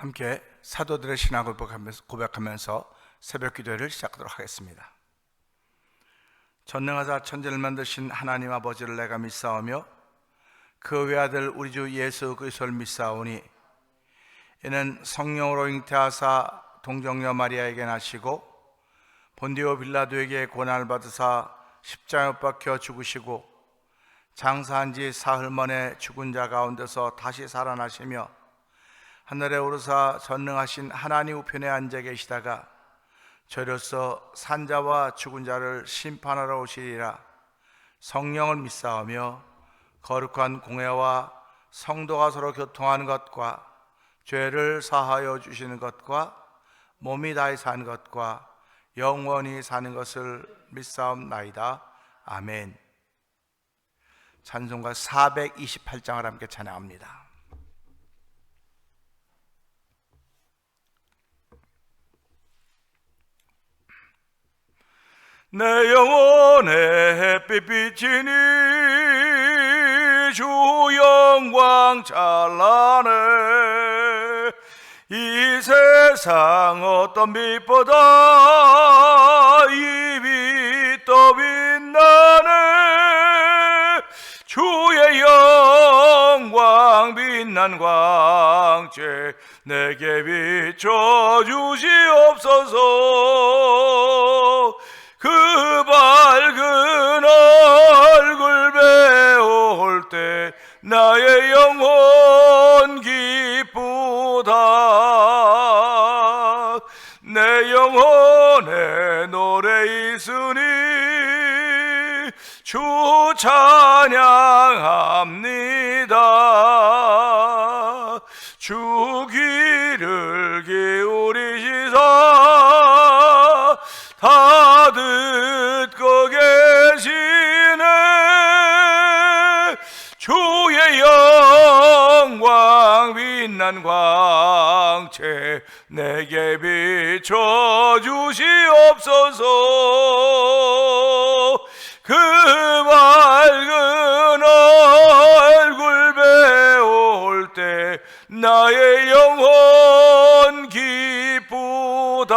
함께 사도들의 신앙을 고백하면서 새벽 기도회를 시작하도록 하겠습니다. 전능하사 천지를 만드신 하나님 아버지를 내가 믿사오며 그 외아들 우리 주 예수 그리스도를 믿사오니 이는 성령으로 잉태하사 동정녀 마리아에게 나시고 본디오 빌라도에게 고난을 받으사 십자가에 못 박혀 죽으시고 장사한 지 사흘 만에 죽은 자 가운데서 다시 살아나시며 하늘에 오르사 전능하신 하나님 우편에 앉아 계시다가 저로서 산자와 죽은 자를 심판하러 오시리라. 성령을 믿사오며 거룩한 공회와 성도가 서로 교통하는 것과 죄를 사하여 주시는 것과 몸이 다히 사는 것과 영원히 사는 것을 믿사옵나이다. 아멘. 찬송가 428장을 함께 찬양합니다. 내 영혼의 햇빛 비치니 주 영광 찬란해. 이 세상 어떤 빛보다 이 빛 더 빛나네. 주의 영광 빛난 광채 내게 비춰 주시옵소서. 그 밝은 얼굴 배울 때 나의 영혼 기쁘다. 내 영혼에 노래 있으니 주 찬양합니다. 주 귀를 기울이시사 다 듣고 계시네. 주의 영광 빛난 광채 내게 비춰 주시옵소서. 그 밝은 얼굴 배울 때 나의 영혼 기쁘다.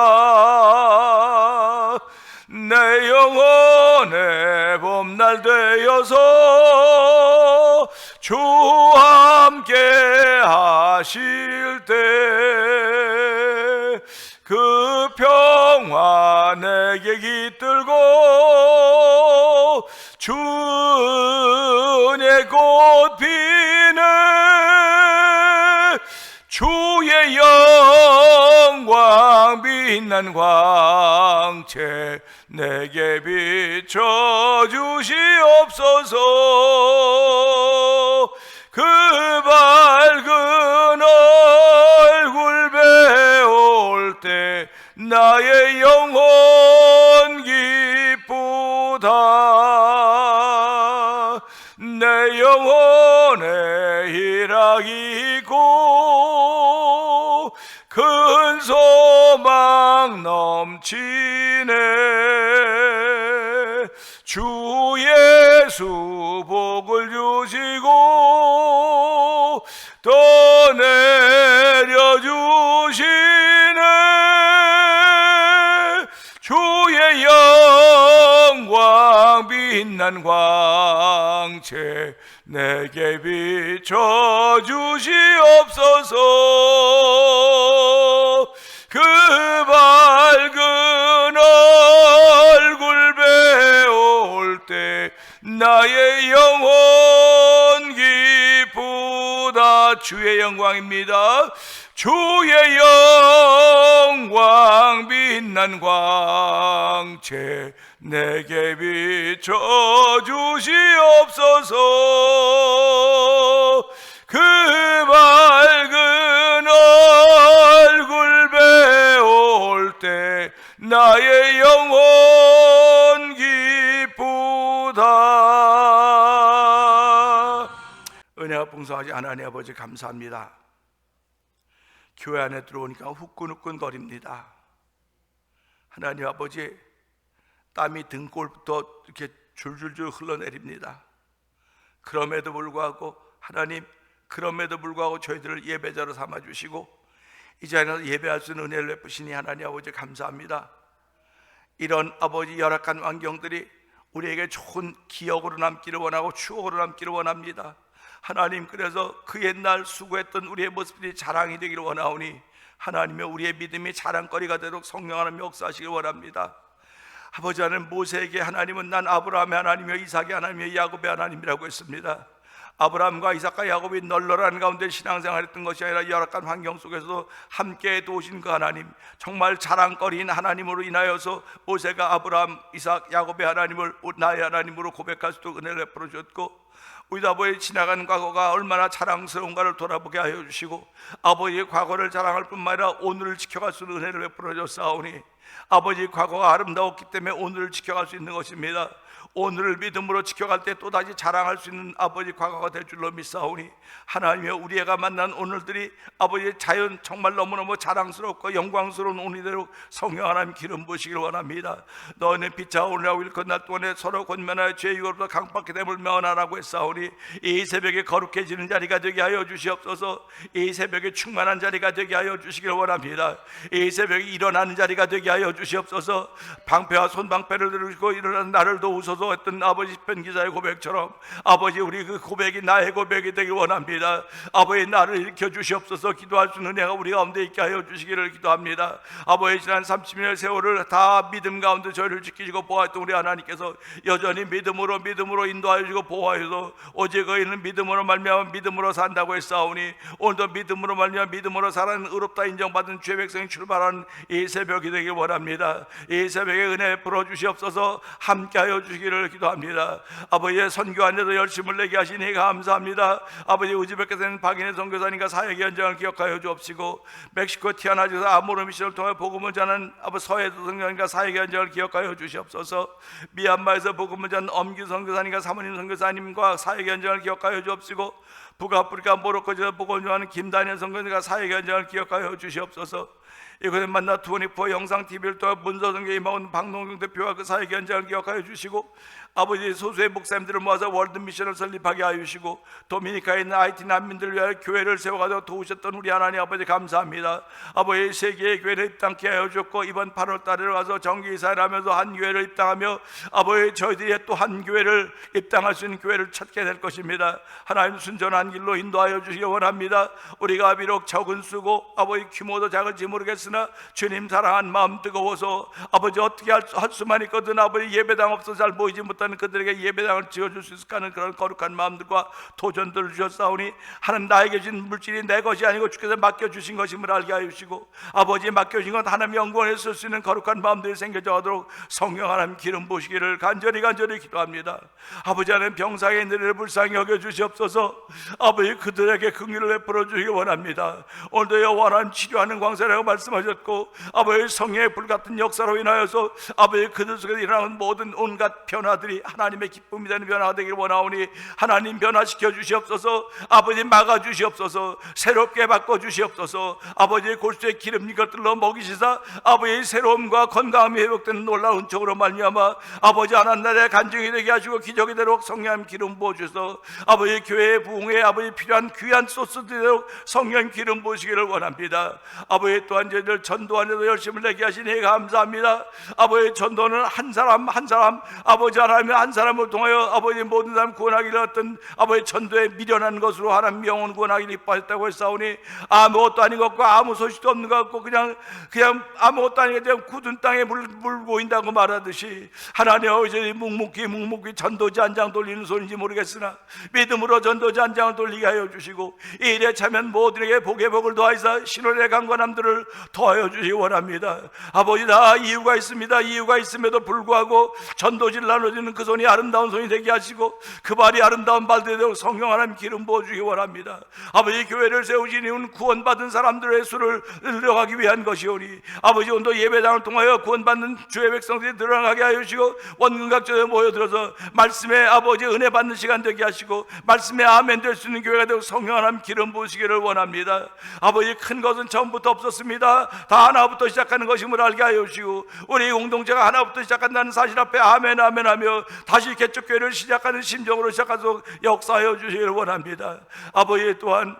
내 영혼의 봄날 되어서 주 함께 하실 때 그 평화 내게 깃들고 주 은혜 꽃 피네. 주의 영광 빛난 광채 내게 비춰 주시옵소서. 그 밝은 얼굴 배울 때 나의 영혼 기쁘다. 내 영혼에 희락이 있고 큰 소망 넘치네. 주 예수 복을 주시고 또 내려주시네. 주의 영광 빛난 광채 내게 비춰 주시옵소서. 그 밝은 얼굴 배울 때 나의 영혼 기쁘다. 주의 영광입니다. 주의 영광 빛난 광채 내게 비춰 주시옵소서. 그 밝은 얼굴 배울 때 나의 영혼 기쁘다. 은혜가 풍성하지 하나님 아버지 감사합니다. 교회 안에 들어오니까 후끈후끈 거립니다. 하나님 아버지, 땀이 등골부터 이렇게 줄줄줄 흘러내립니다. 그럼에도 불구하고 하나님, 그럼에도 불구하고 저희들을 예배자로 삼아주시고 이 자리에서 예배할 수 있는 은혜를 베푸시니 하나님 아버지 감사합니다. 이런 아버지 열악한 환경들이 우리에게 좋은 기억으로 남기를 원하고 추억으로 남기를 원합니다. 하나님, 그래서 그 옛날 수고했던 우리의 모습들이 자랑이 되기를 원하오니 하나님의 우리의 믿음이 자랑거리가 되도록 성령 하나님 역사하시길 원합니다. 아버지 하나님, 모세에게 하나님은 난 아브라함의 하나님이요 이삭의 하나님이요 야곱의 하나님이라고 했습니다. 아브라함과 이삭과 야곱이 널널한 가운데 신앙생활했던 것이 아니라 열악한 환경 속에서도 함께 도우신 그 하나님, 정말 자랑거리인 하나님으로 인하여서 모세가 아브라함, 이삭, 야곱의 하나님을 나의 하나님으로 고백할 수 있도록 은혜를 베풀어 주셨고, 우리 아버지의 지나간 과거가 얼마나 자랑스러운가를 돌아보게 하여 주시고, 아버지의 과거를 자랑할 뿐만 아니라 오늘을 지켜갈 수 있는 은혜를 베풀어 주셨사오니, 아버지의 과거가 아름다웠기 때문에 오늘을 지켜갈 수 있는 것입니다. 오늘을 믿음으로 지켜갈 때 또다시 자랑할 수 있는 아버지 과거가 될 줄로 믿사오니, 하나님이여, 우리가 만난 오늘들이 아버지의 자연 정말 너무너무 자랑스럽고 영광스러운 오늘대로 성령 하나님 기름 부으시길 원합니다. 너는 피차 오늘하고 일끝날 동안에 서로 권면하여 죄의 유혹으로부터 강박해 됨을 면하라고 했사오니, 이 새벽에 거룩해지는 자리가 되게 하여 주시옵소서. 이 새벽에 충만한 자리가 되게 하여 주시길 원합니다. 이 새벽에 일어나는 자리가 되게 하여 주시옵소서. 방패와 손방패를 들으시고 일어나는 나를 도우소서 했던 아버지 편 기자의 고백처럼, 아버지 우리 그 고백이 나의 고백이 되길 원합니다. 아버지, 나를 일으켜 주시옵소서. 기도할 수 있는 은혜가 우리 가운데 있게 하여 주시기를 기도합니다. 아버지, 지난 30년의 세월을 다 믿음 가운데 저희를 지키시고 보호했던 우리 하나님께서 여전히 믿음으로 인도하여 주시고 보호하여서 오직 의인은 믿음으로 말미암아 믿음으로 산다고 했사오니, 오늘도 믿음으로 말미암아 믿음으로 살아는 의롭다 인정받은 죄 백성이 출발하는 이 새벽이 되길 원합니다. 이 새벽에 은혜 풀어 주시옵소서. 함께하여 주시기를 기도합니다. 아버지의 선교 안에도 열심을 내게 하시니 감사합니다. 아버지, 우즈베키스탄 박인혜 선교사님과 사역의 현장을 기억하여 주옵시고, 멕시코 티아나주에서 아모르 미션을 통해 복음을 전하는 아버지 서해도 선교사님과 사역의 현장을 기억하여 주시옵소서. 미얀마에서 복음을 전하는 엄규 선교사님과 사모님 선교사님과 사역의 현장을 기억하여 주옵시고, 북아프리카 모로코에서 복음을 전하는 김다니엘 선교사님과 사역의 현장을 기억하여 주시옵소서. 이곳에 만나 24 영상TV를 통해 문서성교 임하온 박농경 대표와 그 사역의 현장을 기억하여 주시고, 아버지 소수의 목사님들을 모아서 월드미션을 설립하게 하여 주시고, 도미니카에 있는 IT 난민들을 위하여 교회를 세워가지고 도우셨던 우리 하나님 아버지 감사합니다. 아버지, 세계의 교회를 입당케 하여 주셨고, 이번 8월 달에 가서 정기 이사를 하면서 한 교회를 입당하며, 아버지, 저희들이 또 한 교회를 입당할 수 있는 교회를 찾게 될 것입니다. 하나님, 순전한 길로 인도하여 주시기 원합니다. 우리가 비록 적은 수고 아버지 규모도 작을지 모르겠으나 주님 사랑한 마음 뜨거워서 아버지 어떻게 할 수만 있거든 아버지 예배당 없어서 잘 보이지 못하는 그들에게 예배당을 지어줄 수 있을까 하는 그런 거룩한 마음들과 도전들을 주셨사오니, 하나님, 나에게 준 물질이 내 것이 아니고 주께서 맡겨주신 것임을 알게 하여 주시고, 아버지 맡겨주신 건 하나님 영광에 쓸 수 있는 거룩한 마음들이 생겨져 하도록 성령 하나님 기름 부으시기를 간절히 기도합니다. 아버지, 하나님, 병상에 있는 이를 불쌍히 여겨 주시옵소서. 아버지, 그들에게 긍휼을 베풀어 주시기 원합니다. 오늘도 여호와 하나님, 치료하는 광세라고 말씀하셨고, 아버지, 성령의 불같은 역사로 인하여서 아버지 그들 속에 일어나는 모든 온갖 변화들이 하나님의 기쁨이 되는 변화가 되기를 원하오니, 하나님 변화시켜 주시옵소서. 아버지, 막아 주시옵소서. 새롭게 바꿔 주시옵소서. 아버지의 골수에 기름 이것들로 먹이시사 아버지의 새로움과 건강함이 회복되는 놀라운 은총으로 말미암아 아버지 하나님 나라의 간증이 되게 하시고 기적이 되도록 성령 기름 부어 주셔서 아버지 교회의 부흥에 아버지 필요한 귀한 소스들이 되도록 성령 기름 부으시기를 원합니다. 아버지, 또한 저희들 전도하는데도 열심을 내게 하시니 감사합니다. 아버지, 전도는 한 사람 아버지 하나님 한 사람을 통하여 아버지 모든 사람 구원하기를 어떤 아버지 전도에 미련한 것으로 하나님 영혼 구원하기를 이뻐했다고 했사오니, 아무것도 아닌 것과 아무 소식도 없는 것 같고 그냥 아무것도 아닌 것 그냥 굳은 땅에 물 보인다고 말하듯이, 하나님 어제 묵묵히 전도지 한 장 돌리는 소리인지 모르겠으나 믿음으로 전도지 한 장을 돌리게 하여 주시고, 이 일에 참여한 모든에게 복의 복을 더하여서 신혼의 강건함들을 더하여 주시기 원합니다. 아버지, 다 이유가 있습니다. 이유가 있음에도 불구하고 전도지를 나눠주는 그 손이 아름다운 손이 되게 하시고 그 발이 아름다운 발들이 되고 성령 하나님 기름 부어주기 원합니다. 아버지, 교회를 세우신 이유는 구원받은 사람들의 수를 늘려가기 위한 것이오니, 아버지, 오늘도 예배당을 통하여 구원받는 주의 백성들이 늘어나게 하여 주시고 원근각전에 모여들어서 말씀에 아버지 은혜 받는 시간 되게 하시고 말씀에 아멘 될 수 있는 교회가 되고 성령 하나님 기름 부으시기를 원합니다. 아버지, 큰 것은 처음부터 없었습니다. 다 하나부터 시작하는 것임을 알게 하여 주시고, 우리 공동체가 하나부터 시작한다는 사실 앞에 아멘 하며 다시 개척교회를 시작하는 심정으로 시작하도록 역사하여 주시기를 원합니다. 아버지, 또한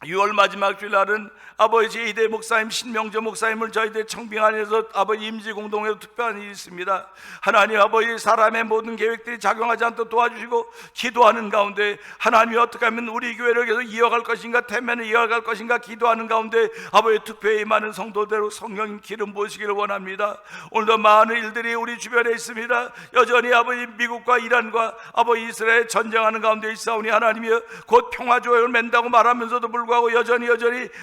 6월 마지막 주일날은 아버지 제2대 목사님 신명조 목사님을 저희들 청빙안에서 아버지 임시공동회로 투표하는 일이 있습니다. 하나님 아버지, 사람의 모든 계획들이 작용하지 않도록 도와주시고 기도하는 가운데 하나님이 어떻게 하면 우리 교회를 계속 이어갈 것인가, 태면을 이어갈 것인가 기도하는 가운데 아버지 투표에 임하는 성도대로 성령 기름 부으시기를 원합니다. 오늘도 많은 일들이 우리 주변에 있습니다. 여전히 아버지 미국과 이란과 아버지 이스라엘 전쟁하는 가운데 있사오니 하나님이 곧 평화조약을 맺는다고 말하면서도 불구하고 여전히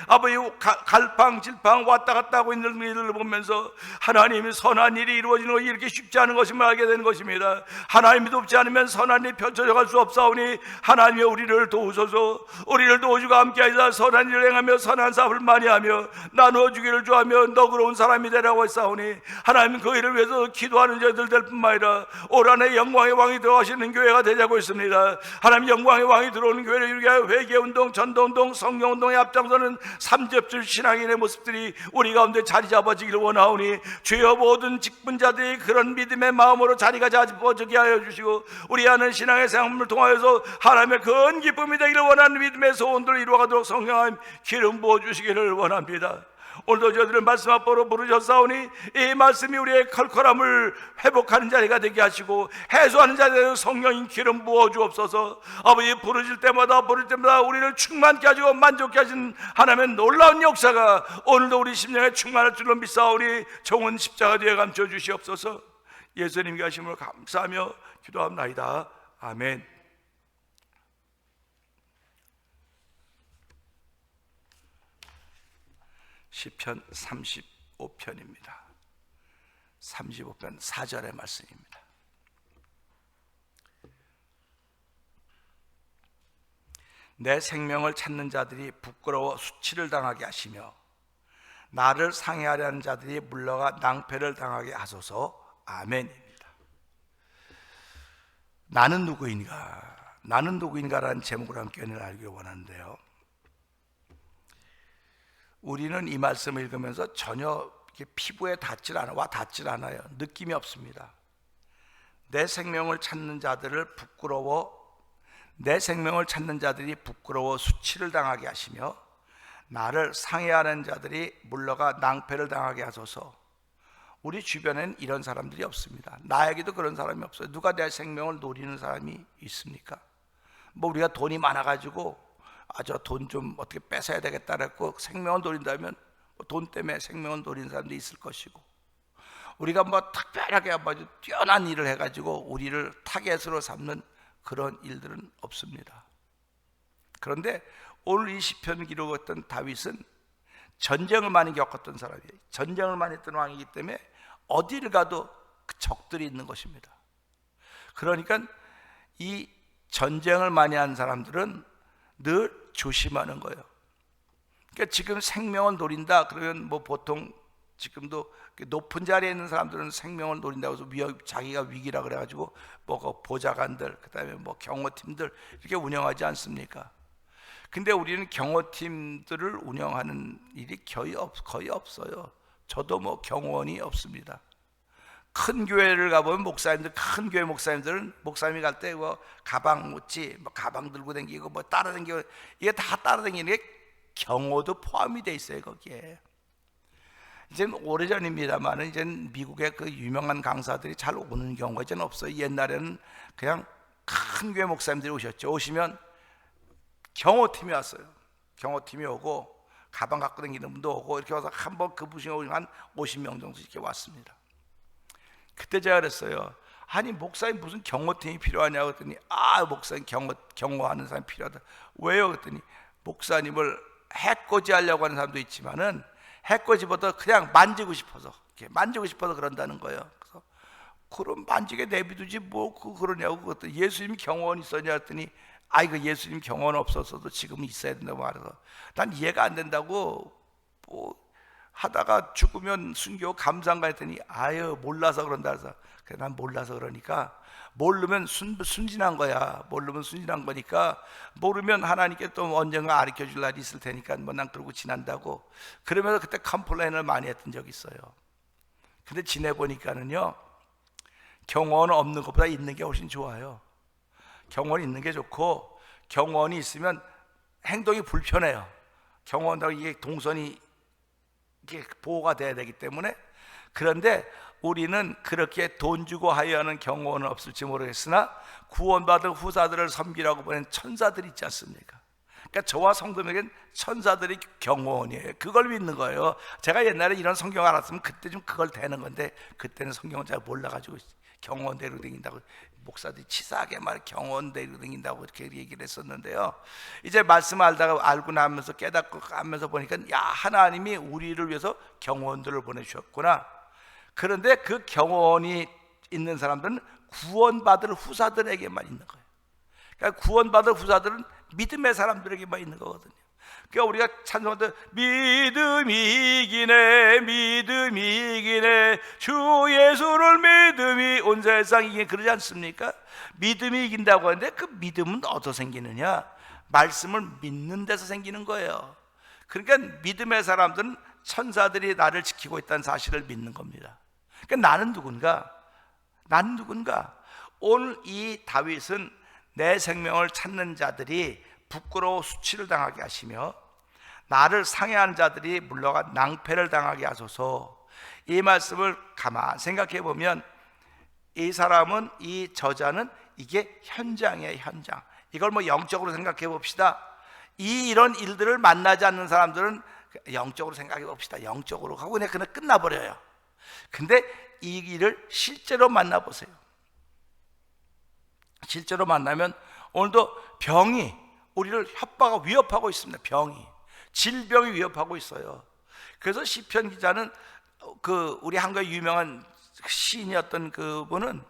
아버지 갈팡질팡 왔다 갔다 하고 있는 일을 보면서 하나님이 선한 일이 이루어지는 것이 이렇게 쉽지 않은 것임을 알게 되는 것입니다. 하나님이 돕지 않으면 선한 일이 펼쳐져 갈 수 없사오니 하나님이 우리를 도우소서. 우리를 도우시고 함께하사 선한 일을 행하며 선한 사업을 많이 하며 나누어 주기를 좋아하며 너그러운 사람이 되라고 했사오니 하나님 그 일을 위해서 기도하는 저희들 될 뿐만 아니라 올 한해 영광의 왕이 들어가시는 교회가 되자고 있습니다. 하나님 영광의 왕이 들어오는 교회를 이루게 하여 회개운동, 전도운동, 성령운동에 앞장서는 삼접줄 신앙인의 모습들이 우리 가운데 자리 잡아지기를 원하오니 주여 모든 직분자들이 그런 믿음의 마음으로 자리가 잡아지게 하여 주시고 우리 하는 신앙의 생활을 통하여서 하나님의 큰 기쁨이 되기를 원하는 믿음의 소원들을 이루어가도록 성령 하나님 기름 부어주시기를 원합니다. 오늘도 저희들은 말씀 앞으로 부르셨사오니 이 말씀이 우리의 컬컬함을 회복하는 자리가 되게 하시고 해소하는 자리에 성령인 기름 부어 주옵소서. 아버지 부르실 때마다 우리를 충만케 하시고 만족케 하신 하나님의 놀라운 역사가 오늘도 우리 심령에 충만할 줄로 믿사오니 정은 십자가 뒤에 감춰 주시옵소서. 예수님께 하심을 감사하며 기도합나이다. 아멘. 시편 35편입니다. 35편 4절의 말씀입니다. 내 생명을 찾는 자들이 부끄러워 수치를 당하게 하시며 나를 상해하려 하는 자들이 물러가 낭패를 당하게 하소서. 아멘입니다. 나는 누구인가? 나는 누구인가라는 제목으로 함께 은혜를 알기를 원하는데요, 우리는 이 말씀을 읽으면서 전혀 피부에 닿질 않아, 닿질 않아요. 느낌이 없습니다. 내 생명을 찾는 자들을 내 생명을 찾는 자들이 부끄러워 수치를 당하게 하시며 나를 상해하는 자들이 물러가 낭패를 당하게 하소서. 우리 주변엔 이런 사람들이 없습니다. 나에게도 그런 사람이 없어요. 누가 내 생명을 노리는 사람이 있습니까? 뭐 우리가 돈이 많아가지고 저 돈 좀 어떻게 뺏어야 되겠다 그랬고 생명을 노린다면 돈 때문에 생명을 노리는 사람도 있을 것이고, 우리가 뭐 특별하게 아주 뛰어난 일을 해가지고 우리를 타겟으로 삼는 그런 일들은 없습니다. 그런데 오늘 이 시편 기록했던 다윗은 전쟁을 많이 겪었던 사람이에요. 전쟁을 많이 했던 왕이기 때문에 어디를 가도 그 적들이 있는 것입니다. 그러니까 이 전쟁을 많이 한 사람들은 늘 조심하는 거예요. 그러니까 지금 생명을 노린다 그러면 뭐 보통 지금도 높은 자리에 있는 사람들은 생명을 노린다고 해서 자기가 위기라 그래가지고 뭐 보좌관들, 그다음에 뭐 경호팀들 이렇게 운영하지 않습니까? 근데 우리는 경호팀들을 운영하는 일이 거의 없어요. 저도 뭐 경호원이 없습니다. 큰 교회를 가보면 목사님들, 큰 교회 목사님들은 목사님이 갈 때 뭐 가방 묻지, 뭐 가방 들고 다니고 뭐 따라다니고, 이게 다 따라다니는 게 경호도 포함이 돼 있어요 거기에. 이제는 오래전입니다만 이제 미국의 그 유명한 강사들이 잘 오는 경우가 이제는 없어요. 옛날에는 그냥 큰 교회 목사님들이 오셨죠. 오시면 경호팀이 왔어요. 경호팀이 오고 가방 갖고 다니는 분도 오고 이렇게 와서 한번 그 부시에 한 50명 정도 이렇게 왔습니다. 그때 제가 그랬어요. 아니 목사님 무슨 경호팀이 필요하냐고 했더니 목사님 경호하는 사람이 필요하다. 왜요? 그랬더니 목사님을 해코지 하려고 하는 사람도 있지만은 해코지보다 그냥 만지고 싶어서 그런다는 거예요. 그래서 그럼 만지게 내비두지 뭐 그러냐고. 그랬더니 예수님 경호원 있었냐 했더니 그 예수님 경호원 없었어도 지금 있어야 된다고 말해서 난 이해가 안 된다고. 뭐 하다가 죽으면 순교 감상가 했더니 몰라서 그런다 그래서 그래, 난 몰라서 그러니까 모르면 순진한 거야. 모르면 순진한 거니까 모르면 하나님께 또 언젠가 가르쳐줄 날이 있을 테니까 뭐 난 그러고 지난다고 그러면서 그때 컴플레인을 많이 했던 적이 있어요. 근데 지내보니까는요, 경호원 없는 것보다 있는 게 훨씬 좋아요. 경호원이 있는 게 좋고 경호원이 있으면 행동이 불편해요. 경호원다고 이게 동선이 이게 보호가 돼야 되기 때문에. 그런데 우리는 그렇게 돈 주고 하여하는 경호원은 없을지 모르겠으나 구원받은 후사들을 섬기라고 보낸 천사들이 있지 않습니까? 그러니까 저와 성도에겐 천사들이 경호원이에요. 그걸 믿는 거예요. 제가 옛날에 이런 성경 알았으면 그때 좀 그걸 되는 건데, 그때는 성경을 잘 몰라가지고 경호원 데리고 다닌다고, 목사들이 치사하게 말 경호원 데리고 다닌다고 이렇게 얘기를 했었는데요. 이제 말씀 알고 나면서 깨닫고 가면서 보니까, 야, 하나님이 우리를 위해서 경호원들을 보내주셨구나. 그런데 그 경호원이 있는 사람들은 구원받을 후사들에게만 있는 거예요. 그러니까 구원받을 후사들은 믿음의 사람들에게만 있는 거거든요. 그러니까 우리가 찬송할 때 믿음이 이기네, 믿음이 이기네, 주 예수를 믿음이 온 세상 이기네, 그러지 않습니까? 믿음이 이긴다고 하는데 그 믿음은 어디서 생기느냐? 말씀을 믿는 데서 생기는 거예요. 그러니까 믿음의 사람들은 천사들이 나를 지키고 있다는 사실을 믿는 겁니다. 그러니까 나는 누군가? 나는 누군가? 오늘 이 다윗은 내 생명을 찾는 자들이 부끄러워 수치를 당하게 하시며 나를 상해하는 자들이 물러가 낭패를 당하게 하소서. 이 말씀을 가만 생각해 보면 이 사람은, 이 저자는 이게 현장이에요, 현장. 이걸 뭐 영적으로 생각해 봅시다. 이런 일들을 만나지 않는 사람들은 영적으로 생각해 봅시다. 영적으로 하고 그냥 끝나버려요. 근데 이 일을 실제로 만나보세요. 실제로 만나면 오늘도 병이 우리를 협박하고 위협하고 있습니다. 병이, 질병이 위협하고 있어요. 그래서 시편 기자는 우리 한국의 유명한 시인이었던 그분은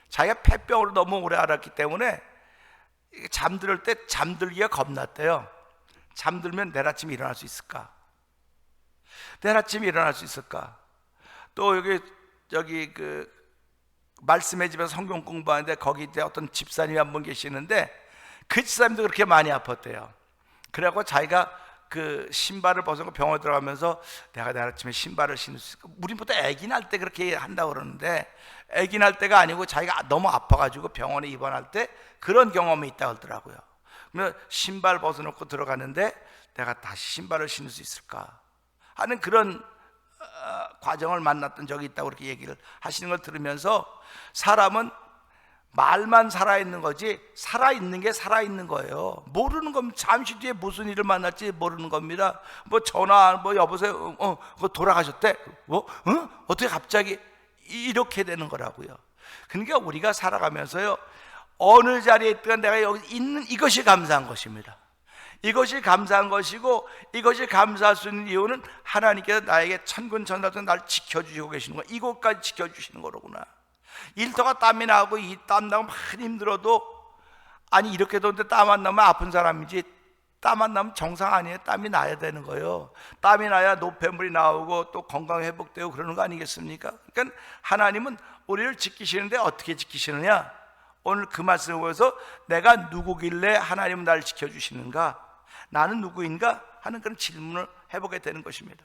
자기가 폐병으로 너무 오래 앓았기 때문에 잠들 때 잠들기가 겁났대요. 잠들면 내일 아침에 일어날 수 있을까? 내일 아침에 일어날 수 있을까? 또 여기 말씀의 집에서 성경 공부하는데 거기 이제 어떤 집사님이 한 분 계시는데 그 집사님도 그렇게 많이 아팠대요. 그래갖고 자기가 그 신발을 벗고 병원에 들어가면서 내가 내일 아침에 신발을 신을 수 있을까? 우린 보통 아기 날 때 그렇게 한다고 그러는데 아기 날 때가 아니고 자기가 너무 아파가지고 병원에 입원할 때 그런 경험이 있다고 하더라고요. 그러면 신발 벗어놓고 들어가는데 내가 다시 신발을 신을 수 있을까 하는 그런 과정을 만났던 적이 있다고 그렇게 얘기를 하시는 걸 들으면서 사람은 말만 살아있는 거지 살아있는 게 살아있는 거예요. 모르는 겁니다. 잠시 뒤에 무슨 일을 만날지 모르는 겁니다. 뭐 전화, 뭐 여보세요, 그거 돌아가셨대? 어떻게 갑자기 이렇게 되는 거라고요. 그러니까 우리가 살아가면서요, 어느 자리에 있든 내가 여기 있는 이것이 감사한 것입니다. 이것이 감사한 것이고, 이것이 감사할 수 있는 이유는 하나님께서 나에게 천군 천사도 나를 지켜주시고 계시는 거야. 이곳까지 지켜주시는 거로구나. 일터가 땀이 나고 이 땀 나고 많이 힘들어도, 아니 이렇게 더운데 땀 안 나면 아픈 사람이지, 땀 안 나면 정상 아니에요. 땀이 나야 되는 거예요. 땀이 나야 노폐물이 나오고 또 건강 회복되고 그러는 거 아니겠습니까? 그러니까 하나님은 우리를 지키시는데 어떻게 지키시느냐? 오늘 그 말씀을 보여서 내가 누구길래 하나님은 나를 지켜주시는가? 나는 누구인가? 하는 그런 질문을 해보게 되는 것입니다.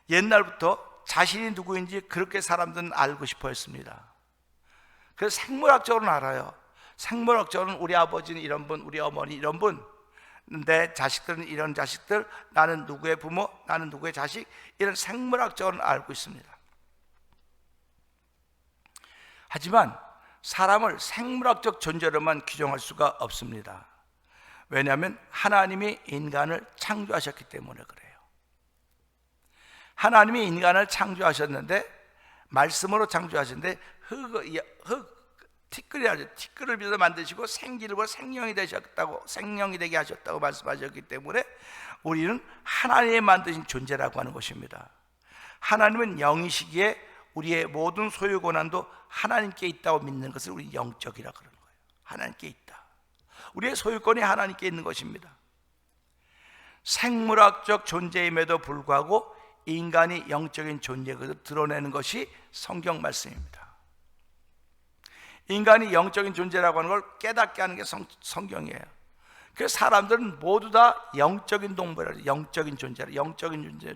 옛날부터 자신이 누구인지 그렇게 사람들은 알고 싶어 했습니다. 그래서 생물학적으로는 알아요. 생물학적으로는 우리 아버지는 이런 분, 우리 어머니 이런 분, 내 자식들은 이런 자식들, 나는 누구의 부모, 나는 누구의 자식, 이런 생물학적으로는 알고 있습니다. 하지만 사람을 생물학적 존재로만 규정할 수가 없습니다. 왜냐하면 하나님이 인간을 창조하셨기 때문에 그래요. 하나님이 인간을 창조하셨는데, 말씀으로 창조하셨는데 티끌을 빚어 만드시고 생기를 보여 생명이 되게 하셨다고 말씀하셨기 때문에 우리는 하나님이 만드신 존재라고 하는 것입니다. 하나님은 영이시기에 우리의 모든 소유 권한도 하나님께 있다고 믿는 것을 우리 영적이라고 그러는 거예요. 하나님께 있다. 우리의 소유권이 하나님께 있는 것입니다. 생물학적 존재임에도 불구하고 인간이 영적인 존재를 드러내는 것이 성경 말씀입니다. 인간이 영적인 존재라고 하는 걸 깨닫게 하는 게 성경이에요. 그래서 사람들은 모두 다 영적인 동물이라, 영적인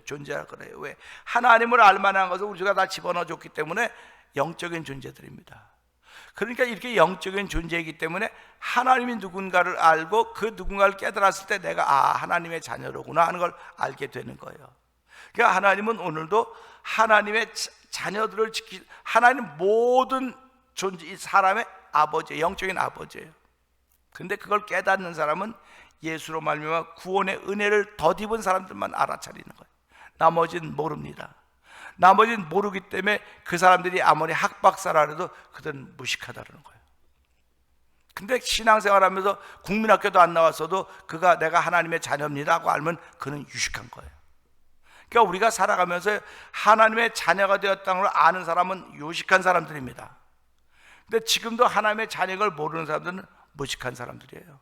존재라 그래요. 왜? 하나님을 알만한 것을 우리가 다 집어넣어 줬기 때문에 영적인 존재들입니다. 그러니까 이렇게 영적인 존재이기 때문에 하나님이 누군가를 알고 그 누군가를 깨달았을 때 내가 하나님의 자녀로구나 하는 걸 알게 되는 거예요. 그러니까 하나님은 오늘도 하나님의 자녀들을 하나님 모든 존재, 이 사람의 아버지, 영적인 아버지예요. 근데 그걸 깨닫는 사람은 예수로 말미암아 구원의 은혜를 덧입은 사람들만 알아차리는 거예요. 나머지는 모릅니다. 나머지는 모르기 때문에 그 사람들이 아무리 학박사라 해도 그들은 무식하다는 거예요. 근데 신앙생활하면서 국민학교도 안 나왔어도 그가 내가 하나님의 자녀입니다고 알면 그는 유식한 거예요. 그러니까 우리가 살아가면서 하나님의 자녀가 되었다는 걸 아는 사람은 유식한 사람들입니다. 근데 지금도 하나님의 자녀를 모르는 사람들은 무식한 사람들이에요.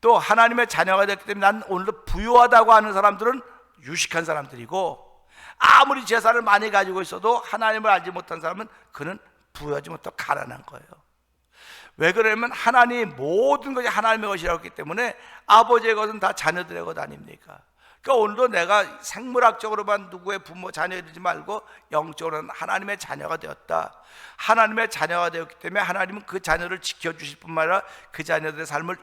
또 하나님의 자녀가 됐기 때문에 난 오늘도 부유하다고 하는 사람들은 유식한 사람들이고, 아무리 재산을 많이 가지고 있어도 하나님을 알지 못한 사람은 그는 부유하지 못하고 가난한 거예요. 왜 그러냐면 하나님이 모든 것이 하나님의 것이라고 했기 때문에 아버지의 것은 다 자녀들의 것 아닙니까? 그러니까 오늘도 내가 생물학적으로만 누구의 부모 자녀가 되지 말고 영적으로는 하나님의 자녀가 되었다. 하나님의 자녀가 되었기 때문에 하나님은 그 자녀를 지켜주실 뿐만 아니라 그 자녀들의 삶을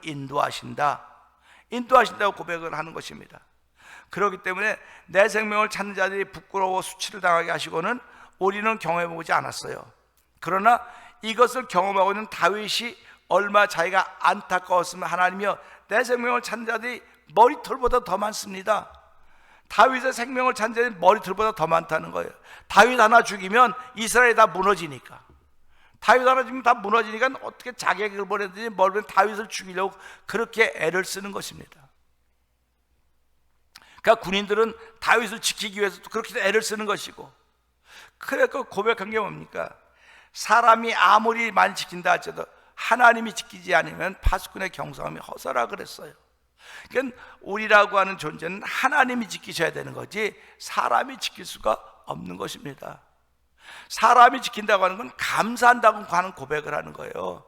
인도하신다고 고백을 하는 것입니다. 그렇기 때문에 내 생명을 찾는 자들이 부끄러워 수치를 당하게 하시고는 우리는 경험해보지 않았어요. 그러나 이것을 경험하고 있는 다윗이 얼마 자기가 안타까웠으면 하나님이여 내 생명을 찾는 자들이 머리털보다 더 많습니다. 다윗의 생명을 찾는 자들이 머리털보다 더 많다는 거예요. 다윗 하나 죽이면 이스라엘이 다 무너지니까. 다윗 하나 죽이면 다 무너지니까 어떻게 자객을 보내든지 멀면 다윗을 죽이려고 그렇게 애를 쓰는 것입니다. 그러니까 군인들은 다윗을 지키기 위해서 그렇게 애를 쓰는 것이고, 그래서 고백한 게 뭡니까? 사람이 아무리 많이 지킨다 할지라도 하나님이 지키지 않으면 파수꾼의 경성함이 허사라 그랬어요. 그러니까 우리라고 하는 존재는 하나님이 지키셔야 되는 거지 사람이 지킬 수가 없는 것입니다. 사람이 지킨다고 하는 건 감사한다고 하는 고백을 하는 거예요.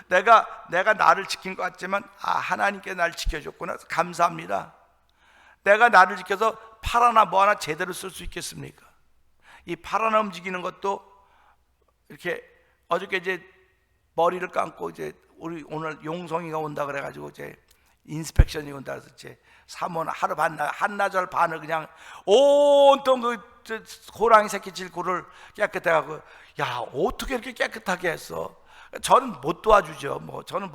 내가 나를 지킨 것 같지만 하나님께 나를 지켜줬구나, 감사합니다. 내가 나를 지켜서 팔 하나 뭐 하나 제대로 쓸 수 있겠습니까? 이 팔 하나 움직이는 것도 이렇게 어저께 이제 머리를 감고 이제 우리 오늘 용성이가 온다 그래가지고 이제 인스펙션이 온다 그래서 이제 사모는 하루 한나절 반을 그냥 온통 그 호랑이 새끼 질구를 깨끗해가고, 야 어떻게 이렇게 깨끗하게 했어? 저는 못 도와주죠. 저는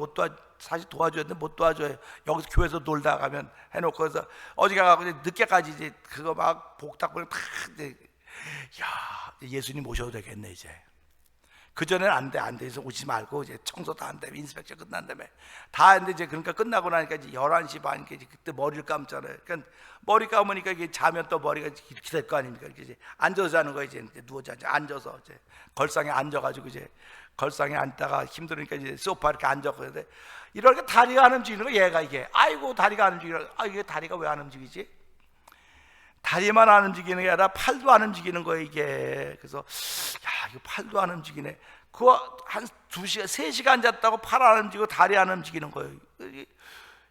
사실 도와줘야 못 도와줘요. 여기서 교회에서 놀다 가면 해놓고, 그래서 어디 가고 늦게까지 이제 그거 막 복닥불 탁 이제, 야 예수님 오셔도 되겠네 이제. 그 전에는 안 돼. 그래서 오지 말고 이제 청소도 안 돼. 인스펙션 끝난 다음에 다 했는데 이제 그러니까 끝나고 나니까 이제 11시 반 그때 머리를 감잖아요. 그러니까 머리 감으니까 이게 자면 또 머리가 이렇게 될 거 아닙니까? 이제 앉아서 자는 거예요. 이제 누워서 앉아서 이제 걸상에 앉아가지고 이제 걸상에 앉다가 힘들으니까 이제 소파 이렇게 앉았고, 그런데 이렇게 다리가 안 움직이는 거 얘가 이게 아이고 다리가 안 움직이는, 이게 다리가 왜 안 움직이지? 다리만 안 움직이는 게 아니라 팔도 안 움직이는 거예요 이게. 그래서 야 이거 팔도 안 움직이네. 그거 한 2시간 3시간 잤다고 팔 안 움직이고 다리 안 움직이는 거예요.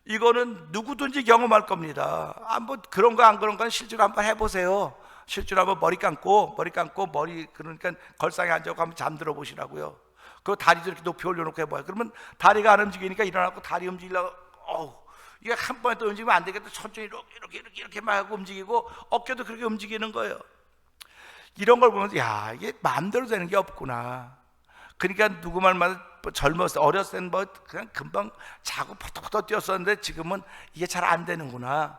이거는 누구든지 경험할 겁니다. 한번 그런 거 안 그런 건 실제로 한번 해보세요. 실제로 한번 머리 감고 그러니까 걸상에 앉아서 한번 잠들어 보시라고요. 그 다리도 이렇게 높이 올려놓고 해봐요. 그러면 다리가 안 움직이니까 일어나고 다리 움직이려고 이게 한 번에 또 움직이면 안 되겠다. 천천히 이렇게 막 하고 움직이고 어깨도 그렇게 움직이는 거예요. 이런 걸 보면서 야 이게 마음대로 되는 게 없구나. 그러니까 누구 말마다 젊었을 때 어렸을 때는 그냥 금방 자고 퍼덕퍼덕 뛰었었는데 지금은 이게 잘 안 되는구나.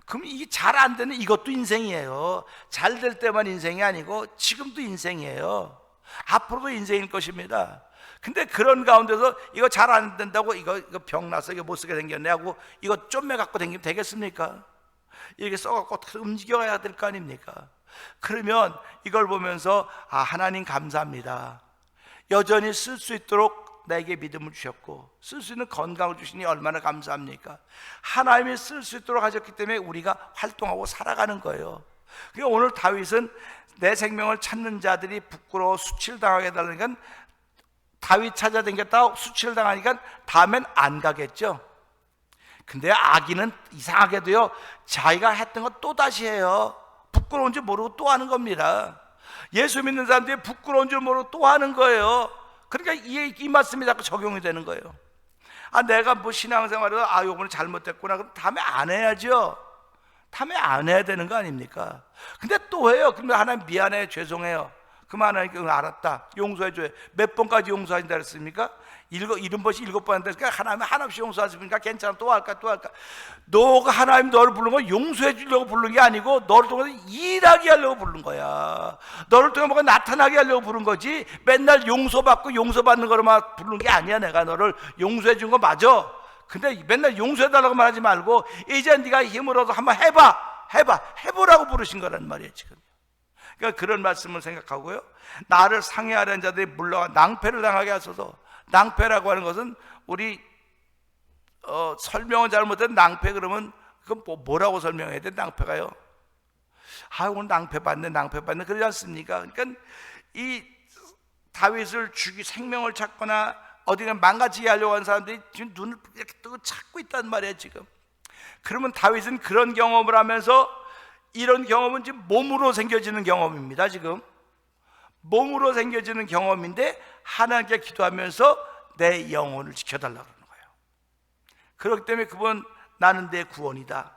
그럼 이게 잘 안 되는 이것도 인생이에요. 잘 될 때만 인생이 아니고 지금도 인생이에요. 앞으로도 인생일 것입니다. 근데 그런 가운데서 이거 잘 안 된다고 이거 병 나서 이거 못 쓰게 생겼네 하고 이거 좀매 갖고 다니면 되겠습니까? 이렇게 써갖고 어떻게 움직여야 될 거 아닙니까? 그러면 이걸 보면서 하나님 감사합니다. 여전히 쓸 수 있도록 나에게 믿음을 주셨고 쓸 수 있는 건강을 주시니 얼마나 감사합니까? 하나님이 쓸 수 있도록 하셨기 때문에 우리가 활동하고 살아가는 거예요. 그러니까 오늘 다윗은 내 생명을 찾는 자들이 부끄러워 수치를 당하게 해달라니까 다윗 찾아다녔다가 수치를 당하니까 다음엔 안 가겠죠. 근데 아기는 이상하게도요 자기가 했던 거 또다시 해요. 부끄러운 줄 모르고 또 하는 겁니다. 예수 믿는 사람들이 부끄러운 줄 모르고 또 하는 거예요. 그러니까 이 말씀이 자꾸 적용이 되는 거예요. 내가 뭐 신앙생활을 요번에 잘못됐구나, 그럼 다음에 안 해야죠. 다음에 안 해야 되는 거 아닙니까? 근데 또 해요. 그러면 하나님 미안해, 죄송해요. 그만 하니까 알았다, 용서해줘요. 몇 번까지 용서한다 그랬습니까? 7번 한다니까 하나님 한없이 용서하십니까? 괜찮아, 또 할까? 너가 하나님 너를 부른 건 용서해 주려고 부른 게 아니고 너를 통해서 일하게 하려고 부른 거야. 너를 통해 뭐가 나타나게 하려고 부른 거지, 맨날 용서받고 용서받는 거로만 부른 게 아니야. 내가 너를 용서해 준 거 맞아. 근데 맨날 용서해 달라고만 하지 말고 이제 네가 힘을 얻어 한번 해보라고 부르신 거란 말이에요 지금. 그러니까 그런 말씀을 생각하고요, 나를 상해하려는 자들이 물러가 낭패를 당하게 하소서. 낭패라고 하는 것은 우리 설명을 잘못한 낭패, 그러면 그건 뭐라고 설명해야 돼? 낭패가요, 오늘 낭패 받네 그러지 않습니까? 그러니까 이 다윗을 생명을 찾거나 어디가 망가지게 하려고 하는 사람들이 지금 눈을 이렇게 뜨고 찾고 있단 말이에요 지금. 그러면 다윗은 그런 경험을 하면서, 이런 경험은 지금 몸으로 생겨지는 경험입니다. 지금 몸으로 생겨지는 경험인데 하나님께 기도하면서 내 영혼을 지켜달라고 그러는 거예요. 그렇기 때문에 그분, 나는 내 구원이다,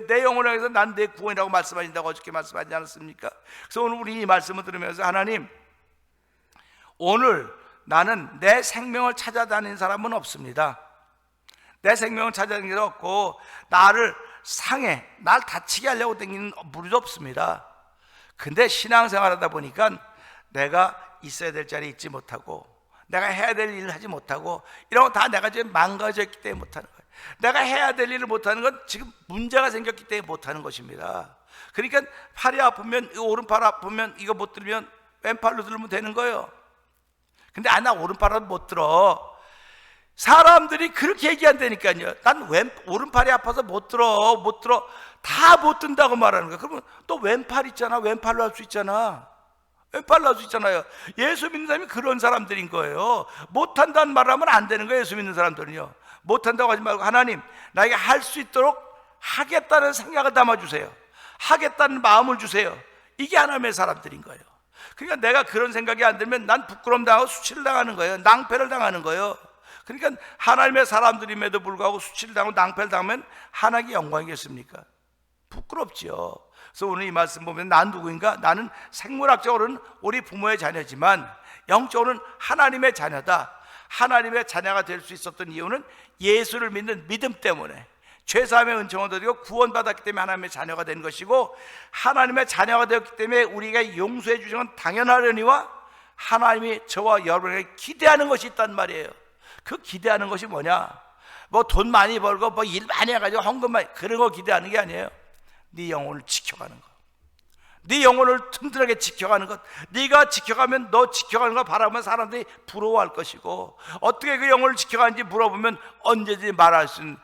내 영혼을 향해서 난 내 구원이라고 말씀하신다고 어저께 말씀하지 않았습니까? 그래서 오늘 우리 이 말씀을 들으면서, 하나님, 오늘 나는 내 생명을 찾아다니는 사람은 없습니다. 내 생명을 찾아다니는 게 없고, 나를 상해, 날 다치게 하려고 다니는 무리도 없습니다. 근데 신앙생활 하다 보니까 내가 있어야 될 자리에 있지 못하고, 내가 해야 될 일을 하지 못하고, 이런 거 다 내가 지금 망가졌기 때문에 못하는 거예요. 내가 해야 될 일을 못하는 건 지금 문제가 생겼기 때문에 못하는 것입니다. 그러니까 팔이 아프면, 오른팔 아프면 이거 못 들면 왼팔로 들면 되는 거예요. 근데 나 오른팔로 못 들어. 사람들이 그렇게 얘기한다니까요. 난 오른팔이 아파서 못 들어 다 못 든다고 말하는 거야. 그러면 또 왼팔 있잖아, 왼팔로 할 수 있잖아. 왼팔로 할 수 있잖아요. 예수 믿는 사람이 그런 사람들인 거예요. 못한다는 말을 하면 안 되는 거예요. 예수 믿는 사람들은요, 못한다고 하지 말고, 하나님, 나에게 할 수 있도록 하겠다는 생각을 담아주세요. 하겠다는 마음을 주세요. 이게 하나님의 사람들인 거예요. 그러니까 내가 그런 생각이 안 들면 난 부끄러움 당하고 수치를 당하는 거예요. 낭패를 당하는 거예요. 그러니까 하나님의 사람들임에도 불구하고 수치를 당하고 낭패를 당하면 하나님께 영광이겠습니까? 부끄럽지요. 그래서 오늘 이 말씀 보면, 난 누구인가? 나는 생물학적으로는 우리 부모의 자녀지만 영적으로는 하나님의 자녀다. 하나님의 자녀가 될 수 있었던 이유는 예수를 믿는 믿음 때문에, 죄사함의 은총을 얻고 구원받았기 때문에 하나님의 자녀가 된 것이고, 하나님의 자녀가 되었기 때문에 우리가 용서해 주시는 건 당연하려니와 하나님이 저와 여러분에게 기대하는 것이 있단 말이에요. 그 기대하는 것이 뭐냐? 뭐 돈 많이 벌고 뭐 일 많이 해가지고 헌금 많이, 그런 거 기대하는 게 아니에요. 네 영혼을 지켜가는 것, 네 영혼을 튼튼하게 지켜가는 것. 네가 지켜가면, 너 지켜가는 거 바라보면 사람들이 부러워할 것이고, 어떻게 그 영혼을 지켜가는지 물어보면 언제든지 말할 수 있는,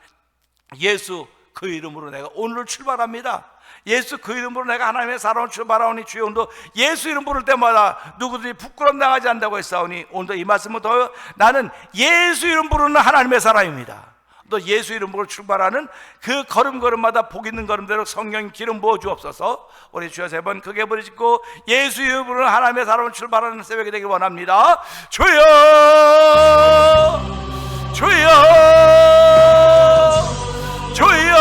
예수 그 이름으로 내가 오늘 출발합니다. 예수 그 이름으로 내가 하나님의 사랑을 출발하오니 주의 오늘도 예수 이름 부를 때마다 누구든지 부끄럼 당하지 않는다고 했사오니, 오늘도 이 말씀을 더요, 나는 예수 이름 부르는 하나님의 사람입니다. 또 예수 이름으로 출발하는 그 걸음걸음마다 복 있는 걸음대로 성령 기름 부어 주옵소서. 우리 주여 세 번 크게 부르짖고 예수 이름으로 하나님의 사람을 출발하는 새벽이 되길 원합니다. 주여, 주여, 주여.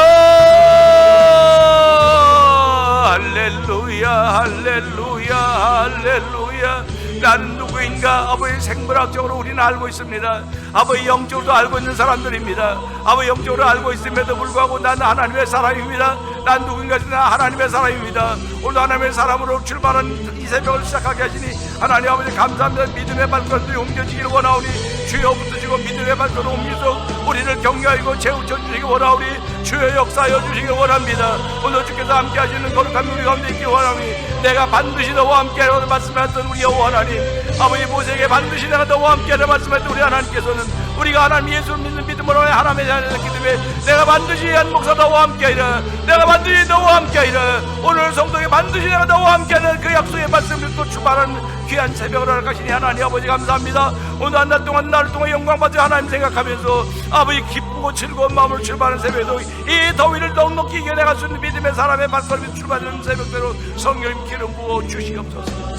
할렐루야, 할렐루야, 할렐루야. 나는 누구인가? 아버지, 생물학적으로 우리는 알고 있습니다. 아버지, 영적으로도 알고 있는 사람들입니다. 아버지, 영적으로 알고 있음에도 불구하고 나는 하나님의 사람입니다. 난 누구인가? 나 하나님의 사람입니다. 오늘도 하나님의 사람으로 출발한 이 새벽을 시작하게 하시니 하나님 아버지 감사합니다. 믿음의 발걸음들이 옮겨지기를 원하오니 주여 붙드시고 믿음의 발걸음 옮기소 우리를 격려하고 채우쳐 주시기 원하오니 주여 역사하여 주시기 원합니다. 오늘 주께서 함께 하시는 거룩한 우리 가운데 있기 원하오니 내가 반드시 너와 함께하라고 말씀하셨던 우리 여호와 하나님, 아버지 모세에게 반드시 내가 너와 함께하라 말씀하셨던 우리 하나님께서는 우리가 하나님 예수를 믿는 믿음으로 하나님의 자녀였기 때문에 내가 반드시 한 목사 너와 함께하리라, 내가 반드시 너와 함께하리라. 오늘 성도에 반드시 내가 너와 함께하는 그 약속의 말씀을 듣고 출발하는 귀한 새벽을 허락하시니 하나님 아버지 감사합니다. 오늘 한 날 동안 나를 통해 영광받을 하나님 생각하면서 아버지 기쁘고 즐거운 마음으로 출발하는 새벽에도 이 더위를 넉넉히 이겨내갈 수 있는 믿음의 사람의 발걸음이 출발하는 새벽대로 성령 기름 부어 주시옵소서.